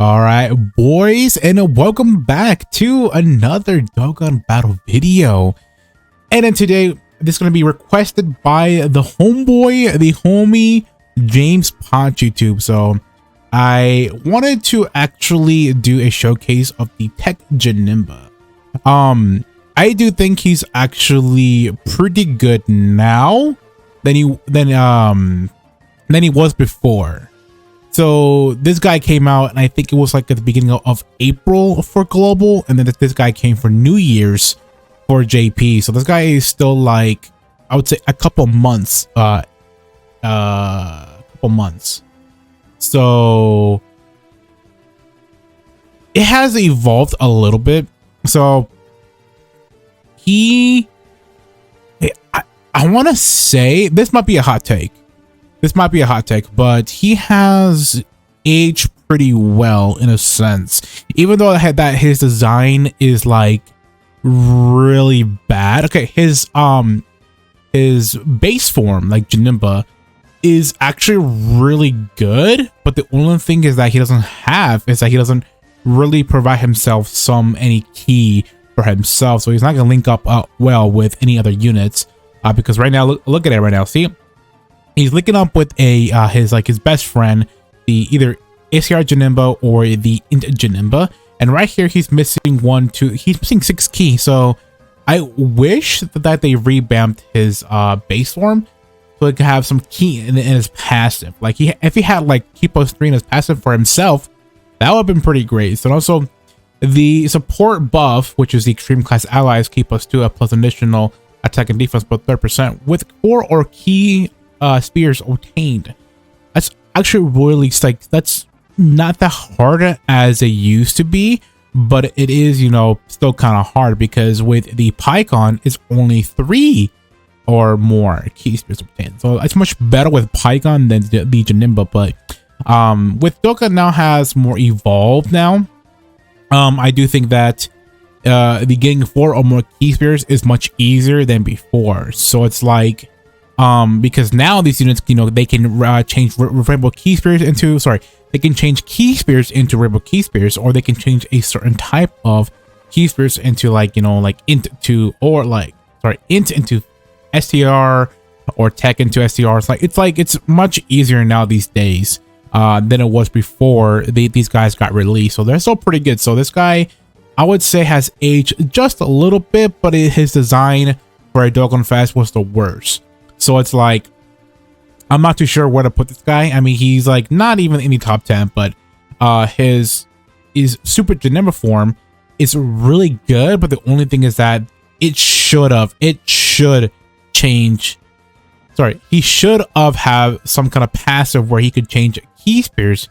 All right, boys, and welcome back to another Dokkan battle video. And then today, this is going to be requested by the homeboy, the homie, James Pot YouTube. So I wanted to actually do a showcase of the TEQ JANEMBA. I do think he's actually pretty good now than he was before. So this guy came out, and I think it was like at the beginning of April for global, and then this guy came for New Year's for JP. So this guy is still like, I would say a couple months, So it has evolved a little bit. So I want to say this might be a hot take. But he has aged pretty well in a sense, even though that his design is like really bad. Okay, his base form, like Janemba, is actually really good, but the only thing is that he doesn't really provide himself any key for himself, so he's not gonna link up well with any other units, because right now, look at it right now, see, he's linking up with his best friend, the either ACR Janemba or the Int Janemba, and right here he's missing he's missing 6 keys. So I wish that they revamped his base form so it could have some key in his passive. Like if he had like key +3 in his passive for himself, that would have been pretty great. So also the support buff, which is the extreme class allies, key +2 plus additional attack and defense plus 30% with 4 or key spears obtained. That's actually really like, that's not that hard as it used to be, but it is, you know, still kind of hard because with the Pycon it's only 3 or more key spears obtained. So it's much better with Pycon than the Janemba, but with Dokkan now has more evolved now. I do think that the getting 4 or more key spears is much easier than before. So it's like because now these units, you know, they can change rainbow key spears into, they can change key spears into rainbow key spears, or they can change a certain type of key spears into, like, you know, like int into STR or TEQ into STR. It's much easier now these days than it was before these guys got released. So they're still pretty good. So this guy, I would say, has aged just a little bit, but his design for a Dokkan Fest was the worst. So it's like, I'm not too sure where to put this guy. I mean, he's like not even in the top 10, but his Super Janemba form is really good. But the only thing is that he should have have some kind of passive where he could change key spears.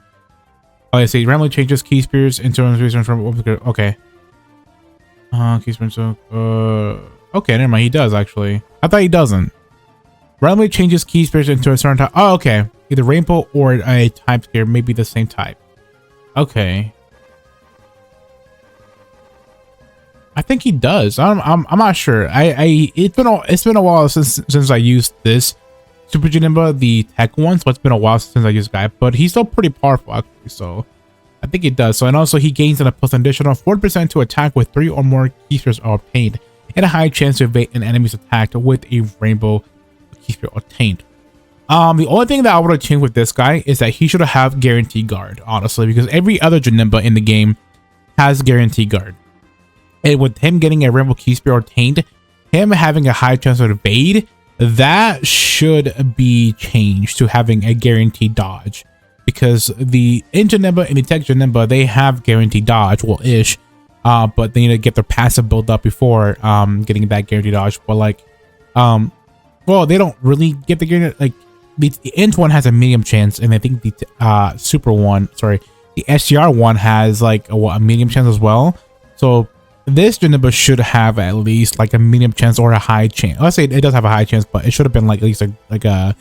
Oh, I see. Randomly changes key spears into okay. Key spears. Okay, never mind. He does actually. I thought he doesn't. Randomly changes key spears into a certain type. Oh, okay. Either rainbow or a type spear, maybe the same type. Okay. I think he does. I'm not sure. It's been a while since I used this Super Janemba, the TEQ one. So it's been a while since I used guy, but he's still pretty powerful actually. So I think he does. So, and also he gains an additional 4% to attack with 3 or more key spears are obtained, and a high chance to evade an enemy's attack with a rainbow key spear obtained. The only thing that I would have changed with this guy is that he should have guarantee guard, honestly, because every other Janemba in the game has guarantee guard. And with him getting a rainbow key spear obtained, him having a high chance of evade, that should be changed to having a guaranteed dodge, because the Janemba and the TEQ Janemba, they have guaranteed dodge, well ish, but they need to get their passive build up before getting that guaranteed dodge. But like well, they don't really get the guarantee. Like the Int one has a medium chance, and I think the the STR one has like a medium chance as well. So this Janemba should have at least like a medium chance or a high chance. Let's say it does have a high chance, but it should have been like at least like a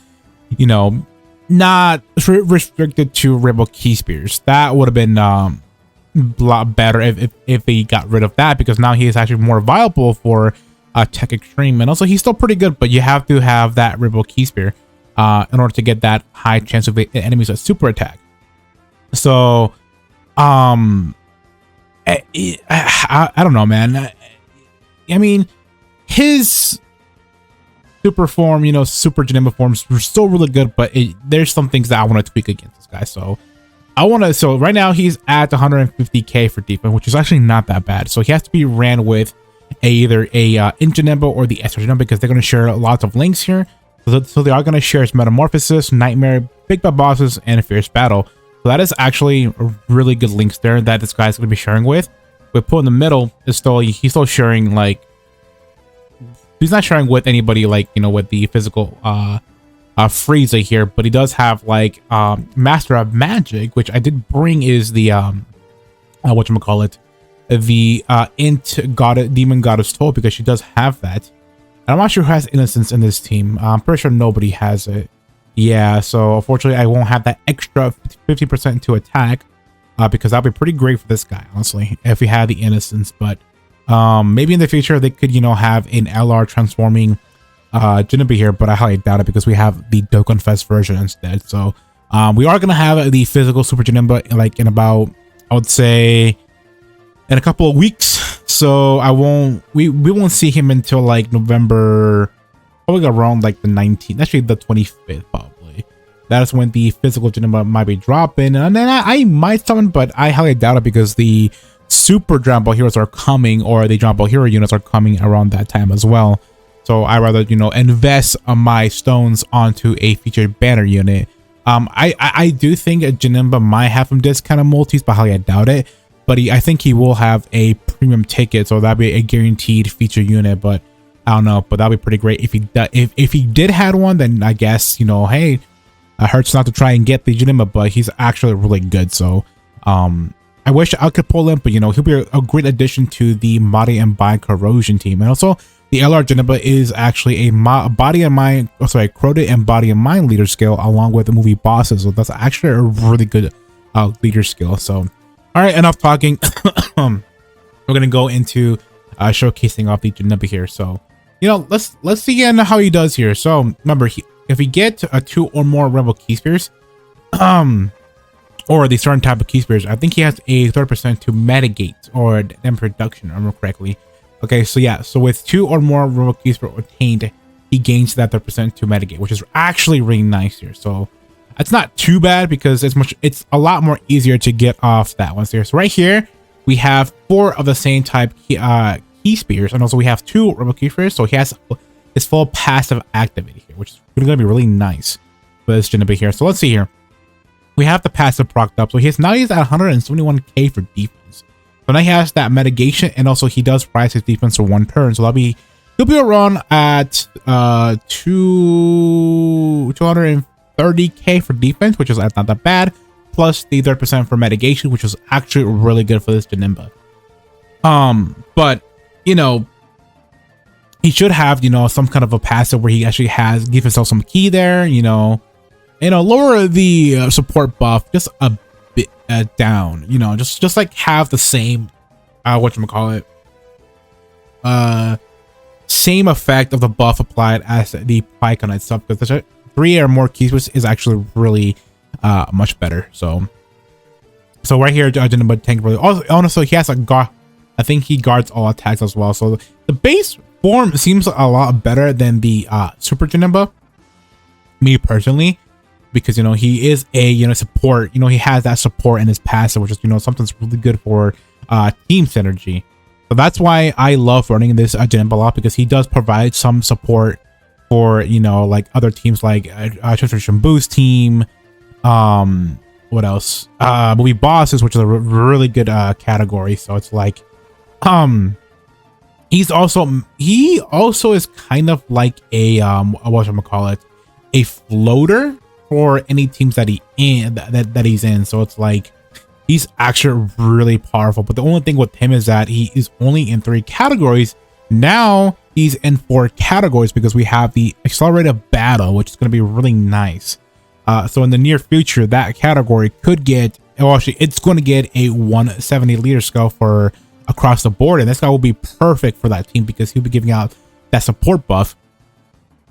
you know, not restricted to rainbow key spears. That would have been a lot better if they got rid of that, because now he is actually more viable for TEQ Extreme, and also he's still pretty good, but you have to have that rainbow key spear in order to get that high chance of enemies at super attack. So I don't know, man. I mean, his super form, you know, super Janemba forms were still really good, but there's some things that I want to tweak against this guy. So so right now he's at 150k for defense, which is actually not that bad. So he has to be ran with either a in Janemba or the SR Janemba, because they're going to share lots of links here. So they are going to share his Metamorphosis, Nightmare, Big Bad Bosses, and a Fierce Battle. So that is actually really good links there that this guy's going to be sharing with. But put in the middle is still, he's still sharing, like, he's not sharing with anybody, like, you know, with the physical Frieza here, but he does have, like, Master of Magic, which I did bring is the whatchamacallit, the Demon Goddess Toll, because she does have that. And I'm not sure who has Innocence in this team. I'm pretty sure nobody has it. Yeah, so unfortunately I won't have that extra 50% to attack, because that'll be pretty great for this guy, honestly, if we had the Innocence. But maybe in the future they could, you know, have an LR transforming Janemba here, but I highly doubt it, because we have the Dokkan Fest version instead. So we are gonna have the physical Super Janemba like in about, I would say, in a couple of weeks. So we won't see him until like November, probably around like the 19th, actually the 25th probably. That's when the physical Janemba might be dropping, and then I might summon, but I highly doubt it, because the super Dragon Ball heroes are coming, or the Dragon Ball hero units are coming around that time as well. So I rather, you know, invest my stones onto a featured banner unit. I do think Janemba might have some discounted multis, but highly I doubt it. But I think he will have a premium ticket, so that'd be a guaranteed feature unit. But I don't know, but that'd be pretty great if he did had one. Then I guess, you know, hey, it hurts not to try and get the Janemba, but he's actually really good. So I wish I could pull him, but you know, he'll be a great addition to the Body and Mind Corrosion team. And also the LR Janemba is actually a Body and Mind, Crota and Body and Mind leader skill, along with the movie bosses. So that's actually a really good leader skill. So all right, enough talking. We're gonna go into showcasing off the Janemba here. So, you know, let's see again how he does here. So remember, if we get 2 or more Rebel Key Spears, or the certain type of Key Spears, I think he has a 30% to mitigate or then production, if I remember correctly. Okay, so yeah, so with 2 or more Rebel Key Spears obtained, he gains that 30% to mitigate, which is actually really nice here. So it's not too bad, because it's a lot more easier to get off that one here. So right here we have 4 of the same type Key Spears, and also we have 2 Rebel Key Spears, so he has his full passive activity here, which is gonna be really nice for this Janemba here. So let's see here. We have the passive procced up, so he's at 171k for defense. So now he has that mitigation, and also he does price his defense for 1 turn. So he'll be around at 230k for defense, which is not that bad, plus the 30% for mitigation, which is actually really good for this Janemba. But you know, he should have, you know, some kind of a passive where he actually give himself some key there, you know, lower the support buff just a bit down, you know, just like have the same whatchamacallit, same effect of the buff applied as the Pycon itself, because 3 or more Key Spears is actually really much better. So right here, Janemba tank really. Also, he has a guard. I think he guards all attacks as well. So the base form seems a lot better than the Super Janemba, me personally, because, you know, he is a, you know, support. You know, he has that support in his passive, which is, you know, something that's really good for team synergy. So that's why I love running this Janemba a lot, because he does provide some support for, you know, like other teams, like Transformation Boost team. What else? Movie bosses, which is a really good category. So it's like, he also is kind of like a whatchamacallit, a floater for any teams that he's in. So it's like he's actually really powerful. But the only thing with him is that he is only in 3 categories. Now he's in 4 categories, because we have the accelerated battle, which is going to be really nice. So in the near future, that category could get, well, actually it's going to get a 170 leader skill for across the board, and this guy will be perfect for that team, because he'll be giving out that support buff.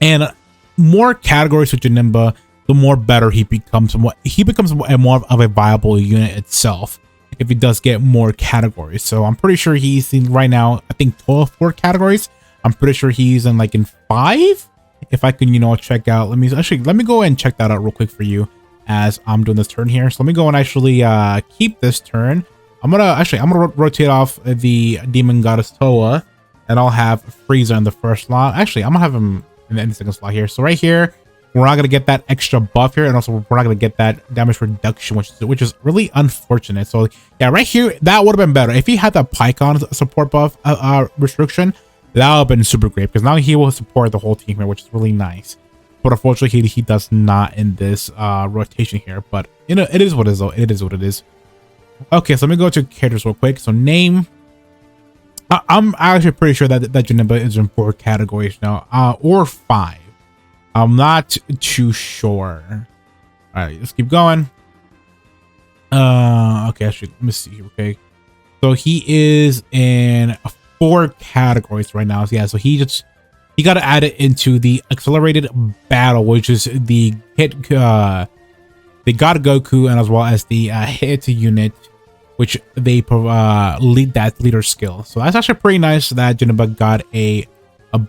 And more categories with Janemba, the more better he becomes. He becomes more of a viable unit itself. if he does get more categories. So I'm pretty sure he's in right now, I think total 4 categories. I'm pretty sure he's in like in 5. If I can, you know, check out, let me go ahead and check that out real quick for you as I'm doing this turn here. So let me go and actually keep this turn. I'm gonna rotate off the Demon Goddess Toa, and I'll have Frieza in the first slot. Actually, I'm gonna have him in the second slot here. So right here, we're not gonna get that extra buff here, and also we're not gonna get that damage reduction, which is really unfortunate. So yeah, right here, that would have been better if he had that Pycon support buff restriction. That would have been super great, because now he will support the whole team here, which is really nice. But unfortunately, he does not in this rotation here. But you know, it is what it is, though. It is what it is. Okay, so let me go to characters real quick. So name, I'm actually pretty sure that Janemba is in 4 categories now, or 5. I'm not too sure. All right, let's keep going. Okay, actually, let me see here. Okay, so he is in 4 categories right now. So yeah, so he got to add it into the accelerated battle, which is the God Goku, and as well as the hit unit, which they lead that leader skill. So that's actually pretty nice that Janemba got a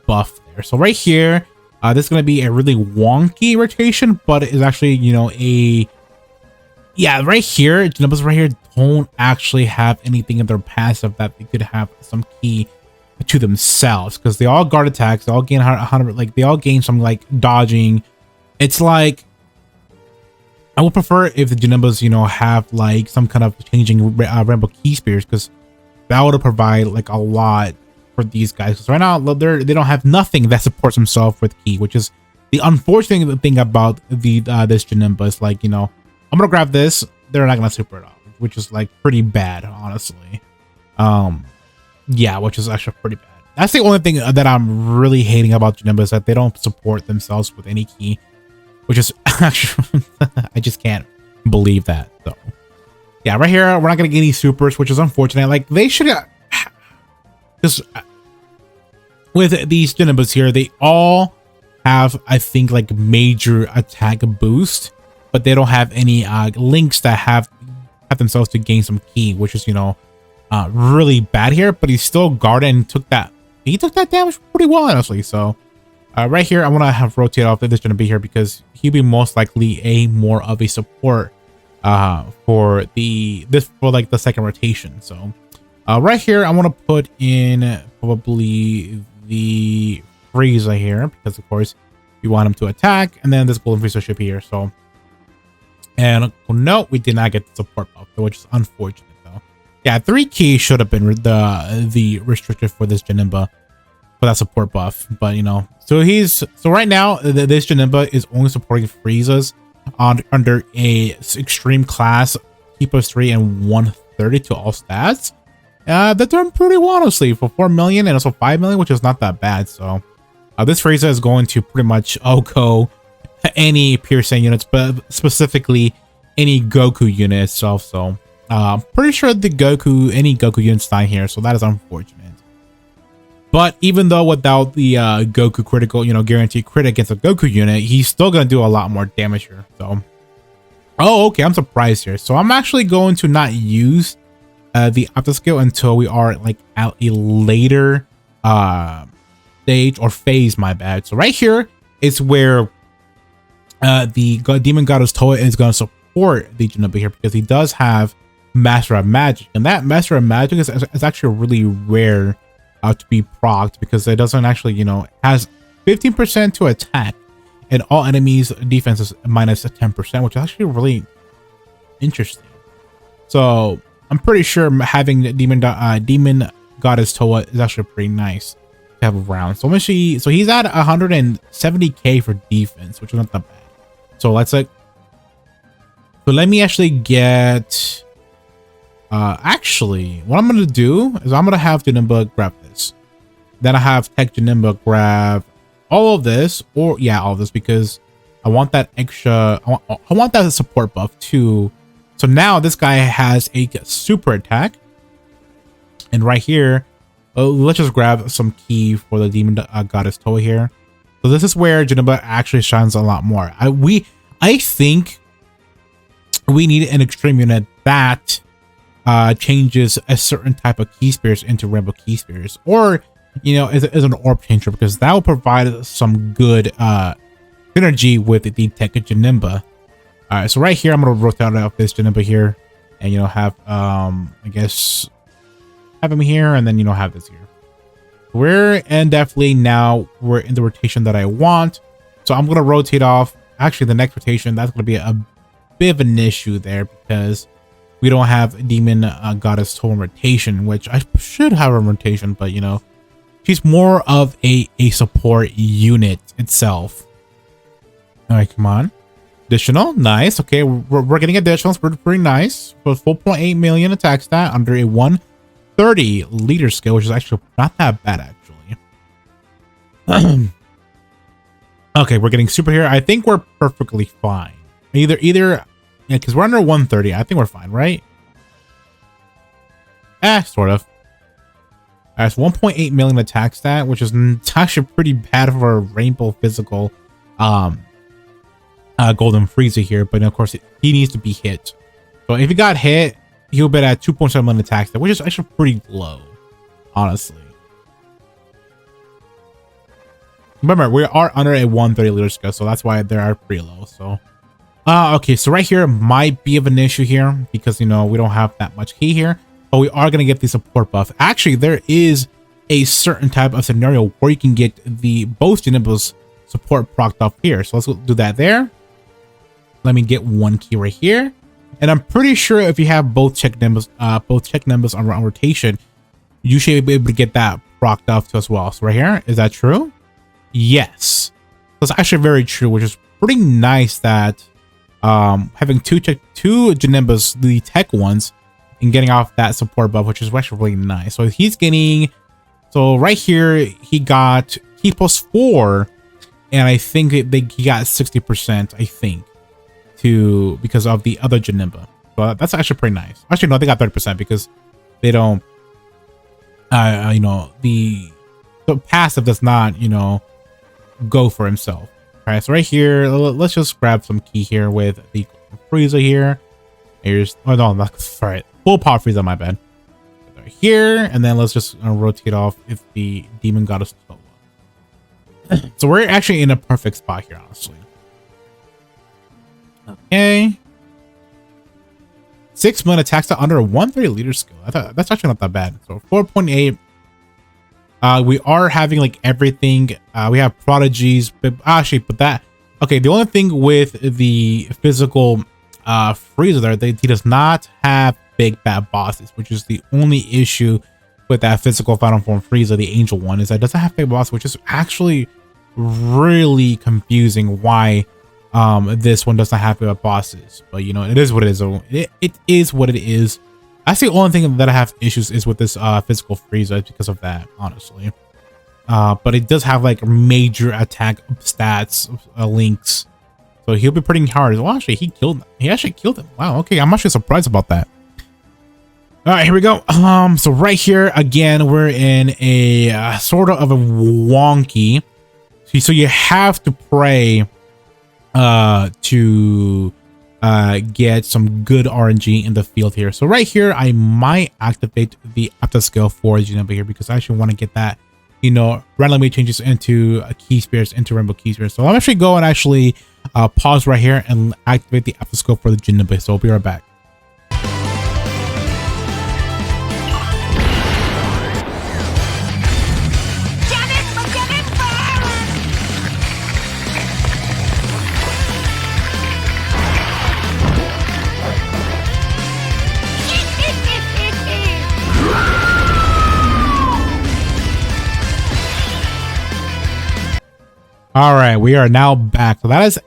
buff there. So right here, this is going to be a really wonky rotation, but it's actually, you know, right here, Janemba's right here don't actually have anything in their passive that they could have some key to themselves, because they all guard attacks, they all gain 100, like they all gain some like dodging. It's like, I would prefer if the Janembas, you know, have like some kind of changing rainbow key spears, because that would provide like a lot for these guys. Because right now they don't have nothing that supports themselves with key, which is the unfortunate thing about the this Janemba. Is like, you know, I'm gonna grab this, they're not gonna super it off, which is like pretty bad, honestly. Yeah, which is actually pretty bad. That's the only thing that I'm really hating about Janemba, is that they don't support themselves with any key, which is actually I just can't believe that. So yeah, right here we're not gonna get any supers, which is unfortunate. Like they should, because with these Janembas here, they all have, I think, like major attack boost, but they don't have any links that have themselves to gain some key, which is, you know, really bad here. But he's still guarded and took that damage pretty well, honestly. So right here, I want to have rotate off this gonna be here, because he'll be most likely a more of a support for like the second rotation. So right here, I want to put in probably the Frieza here, because of course we want him to attack, and then this golden Frieza ship here. So, and no, we did not get the support buff, which is unfortunate though. Yeah, 3 keys should have been the restricted for this Janemba for that support buff, but you know, so right now this Janemba is only supporting Frieza's under a extreme class T+3 and 130 to all stats. They're doing pretty well, honestly, for 4 million and also 5 million, which is not that bad. So this Frieza is going to pretty much OHKO any Pure Saiyan units, but specifically any Goku unit itself. So pretty sure any Goku units die here, so that is unfortunate. But even though without the Goku critical, you know, guaranteed crit against a Goku unit, he's still gonna do a lot more damage here. So okay, I'm surprised here. So I'm actually going to not use the Opta skill until we are like at a later stage or phase, my bad. So right here is where the Demon Goddess Toa is going to support the Janemba here, because he does have Master of Magic, and that Master of Magic is actually really rare to be procced, because it doesn't actually, you know, has 15% to attack and all enemies defense is minus 10%, which is actually really interesting. So I'm pretty sure having Demon Goddess Toa is actually pretty nice to have around. So he's at 170k for defense, which is not that bad. So let's let me actually get actually what I'm gonna do is I'm gonna have Janemba grab this, then I have TEQ Janemba grab all of this, or yeah, all of this, because I want that extra, I want that support buff too. So now this guy has a super attack, and right here, let's just grab some key for the Demon Goddess Toa here. So this is where Janemba actually shines a lot more. I think we need an extreme unit that changes a certain type of key spears into rainbow key spears, or you know, is an orb changer, because that will provide some good synergy with the TEQ JANEMBA. All right, so right here I'm gonna rotate out this JANEMBA here, and you know, have I guess have him here, and then you know, have this here. We're in the rotation that I want, so I'm gonna rotate off. Actually, the next rotation, that's gonna be a bit of an issue there, because we don't have Demon Goddess Totem rotation, which I should have a rotation, but you know, she's more of a support unit itself. All right, come on. Additional, nice. Okay, we're getting additionals, pretty nice. So 4.8 million attack stat under a 130 leader skill, which is actually not that bad, actually. Okay, we're getting super here. I think we're perfectly fine. Either, yeah, because we're under 130. I think we're fine, right? Sort of. That's 1.8 million attack stat, which is actually pretty bad for a rainbow physical golden Frieza here, but of course he needs to be hit. So if he got hit, he'll be at 2.7 million attack stat, which is actually pretty low, honestly. Remember, we are under a 130 leader skill, so that's why they are pretty low. So okay, so right here might be of an issue here, because you know, we don't have that much key here, but we are going to get the support buff. Actually, there is a certain type of scenario where you can get the both JANEMBA's support procced up here. So let's do that there. Let me get one key right here, and I'm pretty sure if you have both TEQ JANEMBAs on rotation, you should be able to get that procced up as well. So right here, is that true? Yes, that's actually very true, which is pretty nice that having two JANEMBAs, the tech ones, and getting off that support buff, which is actually really nice. So he's getting, so right here he got key plus 4, and I think he got 60%, I think, because of the other JANEMBA. But that's actually pretty nice. Actually, no, they got 30% because they don't you know, the passive does not, you know, go for himself. All right, so right here, let's just grab some key here with the Frieza here. Here's, oh no, that's right, full power Frieza, my bad. Right here, and then let's just rotate off if the Demon Goddess. So we're actually in a perfect spot here, honestly. Okay. 6 million attack stat under a 130 leader skill. That's actually not that bad. So 4.8. We are having like everything. We have prodigies, but actually, that. Okay, the only thing with the physical Frieza there, he does not have big bad bosses, which is the only issue with that physical final form Frieza, the angel one, is that it doesn't have big bosses, which is actually really confusing why this one doesn't have big bosses. But you know, it is what it is. It is what it is. That's the only thing that I have issues is with this physical Frieza because of that, honestly. But it does have like major attack stats links, so he'll be pretty hard. Well, actually, he actually killed him. Wow. Okay, I'm actually surprised about that. All right, here we go. So right here again, we're in a sort of a wonky. So you have to pray to get some good RNG in the field here. So right here, I might activate the after skill for JANEMBA here, because I actually want to get that, you know, randomly changes into key spears, into rainbow key spears. So I'll actually go and actually pause right here and activate the after skill for the JANEMBA. So I'll be right back. All right, we are now back. So that is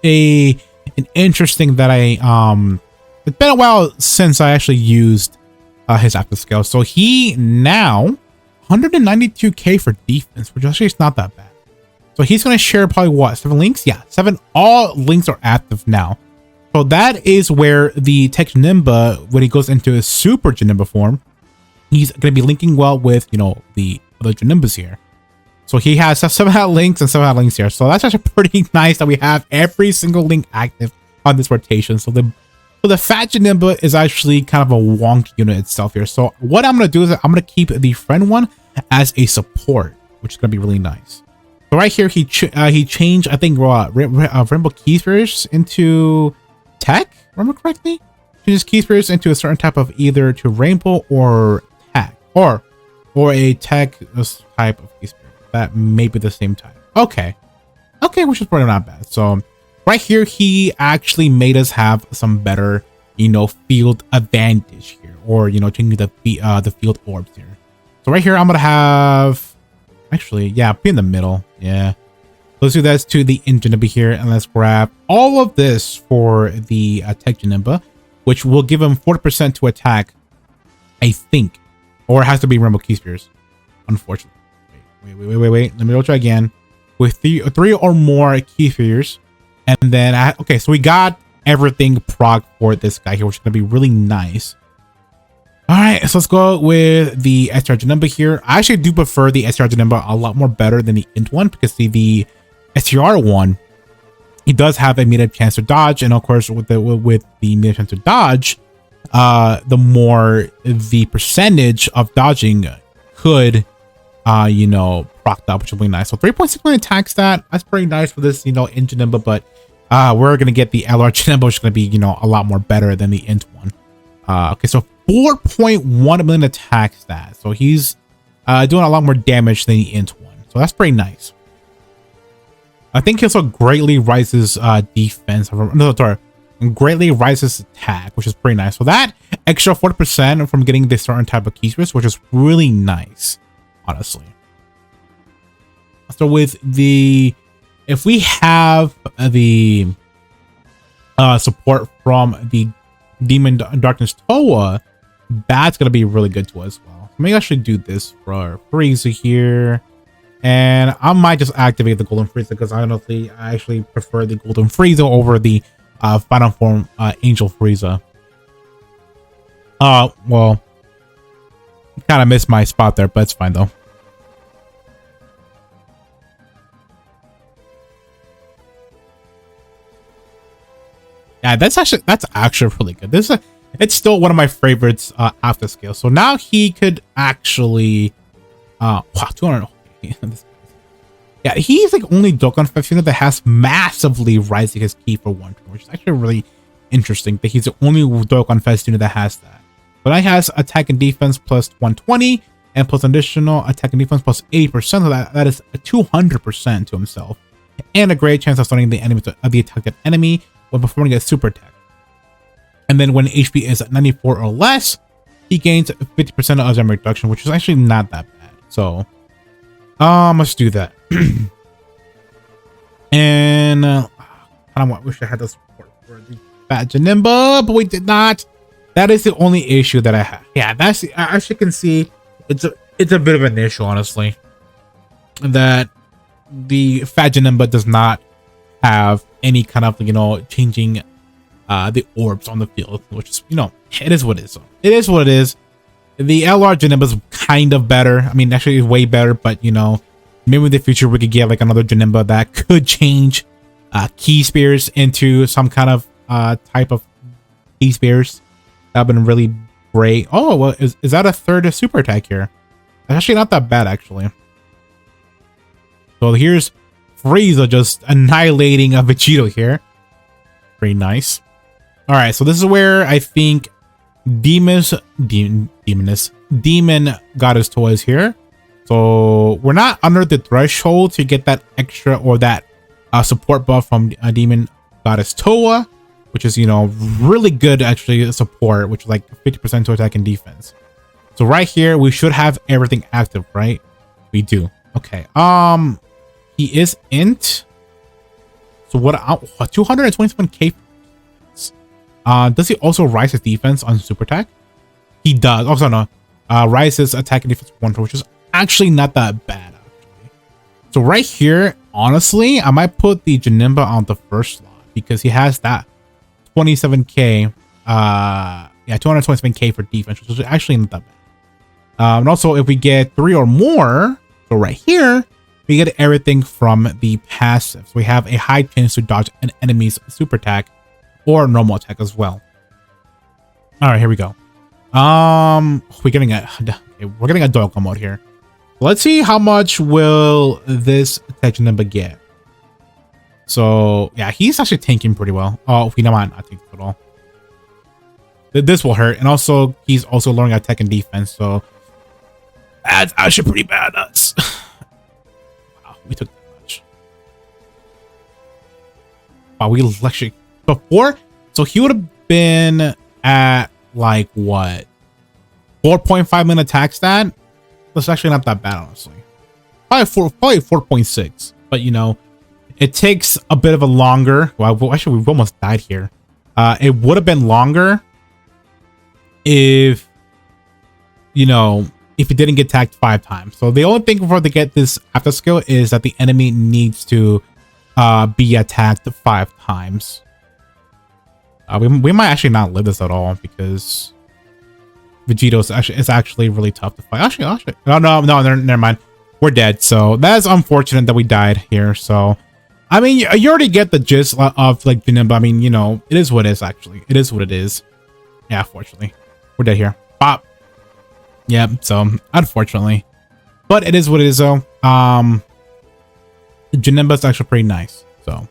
an interesting that it's been a while since I actually used his after skill. So he now 192k for defense, which actually is not that bad. So he's going to share probably what, 7 links? Yeah, 7. All links are active now. So that is where the TEQ JANEMBA, when he goes into his super JANEMBA form, he's going to be linking well with, you know, the other JANEMBAs here. So he has 7 links and 7 links here. So that's actually pretty nice that we have every single link active on this rotation. So So the Fat Janemba is actually kind of a wonky unit itself here. So what I'm going to do is I'm going to keep the friend one as a support, which is going to be really nice. So right here, he changed, I think, Rainbow Key Spirits into TEQ, remember correctly? Changes Key Spirits into a certain type of either to Rainbow or TEQ, or a TEQ type of Key Spirit. That may be the same type. Okay, which is probably not bad. So right here, he actually made us have some better, field advantage here, or changing the field orbs here. So right here, I'm gonna have, actually, yeah, be in the middle. Yeah, let's do that to the Janemba here, and let's grab all of this for the TEQ Janemba, which will give him 40% to attack, I think, or it has to be Rainbow Key Spears, unfortunately. Wait. Let me try again with three or more Key Spears, and then okay, so we got everything proc for this guy here, which is gonna be really nice. All right, so let's go with the STR Janemba here. I actually do prefer the STR Janemba a lot more better than the int one, because the STR one, he does have a immediate chance to dodge, and of course with the immediate chance to dodge, the more the percentage of dodging could proc up, which will be nice. So 3.6 million attack stat, that's pretty nice for this int Janemba, but we're gonna get the LR Janemba, which is gonna be a lot more better than the int one. Okay, so 4.1 million attack stat, so he's doing a lot more damage than the int one, so that's pretty nice. I think he also greatly rises defense. No, sorry, greatly rises attack, which is pretty nice. So that extra 40% from getting this certain type of key space, which is really nice, honestly. So with the, if we have the support from the Demon Darkness Toa, that's gonna be really good to us as well. Maybe I should do this for Frieza here. And I might just activate the Golden Frieza, because honestly, I actually prefer the Golden Frieza over the Final Form Angel Frieza. Well, kind of missed my spot there, but it's fine though. Yeah, that's actually really good. It's still one of my favorites after scale. So now he could actually wow, 200. Yeah, he's like only Dokkan 5 that has massively rising his key for 1 turn, which is actually really interesting that he's the only Dokkan 5 unit that has that. But now he has attack and defense plus 120 and plus additional attack and defense plus 80%. So that is a 200% to himself, and a great chance of stunning the enemy of the attacked enemy when performing a super attack. And then when HP is at 94 or less, he gains 50% of damage reduction, which is actually not that bad. So let's do that. And I wish I had the support for the Fat Janemba, but we did not. That is the only issue that I have. Yeah, that's, as you can see, it's a bit of an issue, honestly, that the Fat Janemba does not have any kind of changing the orbs on the field, which is it is what it is. It is what it is. The LR Janemba is kind of better. I mean, actually way better, but maybe in the future we could get like another Janemba that could change key spears into some kind of type of key spears. That would have been really great. Oh, well, is that a third super attack here? That's actually not that bad, actually. So here's Frieza just annihilating a Vegito here. Pretty nice. All right, so this is where I think Demon Goddess Toys here. So we're not under the threshold to get that extra or that support buff from Demon Goddess Toa, which is really good actually support, which is like 50% to attack and defense. So right here we should have everything active, right? We do. Okay. He is int. So what? 227k. Does he also rise his defense on super attack? He does. Also no. Rise his attack and defense 1, which is actually not that bad actually. So right here, honestly, I might put the Janemba on the first slot because he has that 27k. Yeah, 227k for defense, which is actually not that bad. And also, if we get 3 or more, so right here, we get everything from the passive. So we have a high chance to dodge an enemy's super attack or normal attack as well. All right, here we go. We're getting a Dokkan mode here. Let's see how much will this TEQ JANEMBA get. So yeah, he's actually tanking pretty well. Oh, we know not tanking at all. This will hurt, and also he's also learning attack and defense. So that's actually pretty bad. Us. Wow, we took that much. Wow, we actually before. So he would have been at like what 4.5 minute attack stat. That's actually not that bad, honestly. Probably 4.6. But you know, it takes a bit of a longer. Well, actually, we've almost died here. It would have been longer if, you know, if it didn't get tagged 5 times. So the only thing before they get this after skill is that the enemy needs to be attacked 5 times. We might actually not live this at all because Vegito's actually really tough to fight. Actually, no, never mind. We're dead. So that's unfortunate that we died here. So I mean, you already get the gist of like Janemba. I mean, you know, it is what it is. Actually, it is what it is. Yeah, unfortunately, we're dead here. Pop. Yep. So unfortunately, but it is what it is. Though. Janemba's actually pretty nice. So.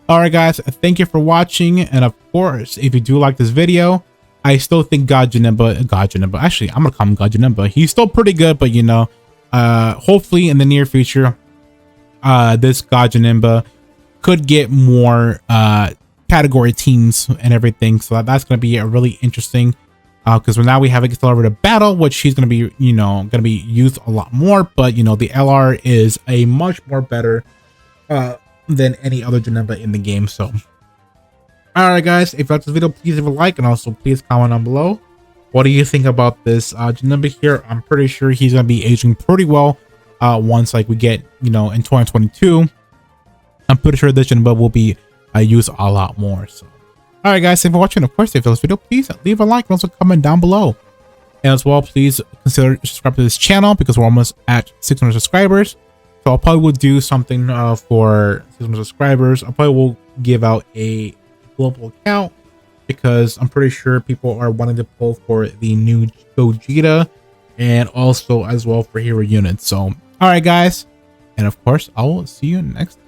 All right, guys. Thank you for watching, and of course, if you do like this video, I still think God Janemba. Actually, I'm gonna call him God Janemba. He's still pretty good, but you know, hopefully in the near future, this God Janemba could get more category teams and everything. So that's gonna be a really interesting. Because now we have accelerated battle, which he's gonna be, you know, gonna be used a lot more. But you know, the LR is a much more better than any other Janemba in the game. So. Alright guys, if you liked this video, please leave a like and also please comment down below. What do you think about this Janemba here? I'm pretty sure he's going to be aging pretty well once like we get, you know, in 2022. I'm pretty sure this Janemba will be used a lot more. So, alright guys, thanks for watching. Of course, if you like this video, please leave a like and also comment down below. And as well, please consider subscribing to this channel because we're almost at 600 subscribers. So I probably will do something for 600 subscribers. I probably will give out a global account because I'm pretty sure people are wanting to pull for the new Gogeta and also as well for hero units. So all right guys, and of course I will see you next time.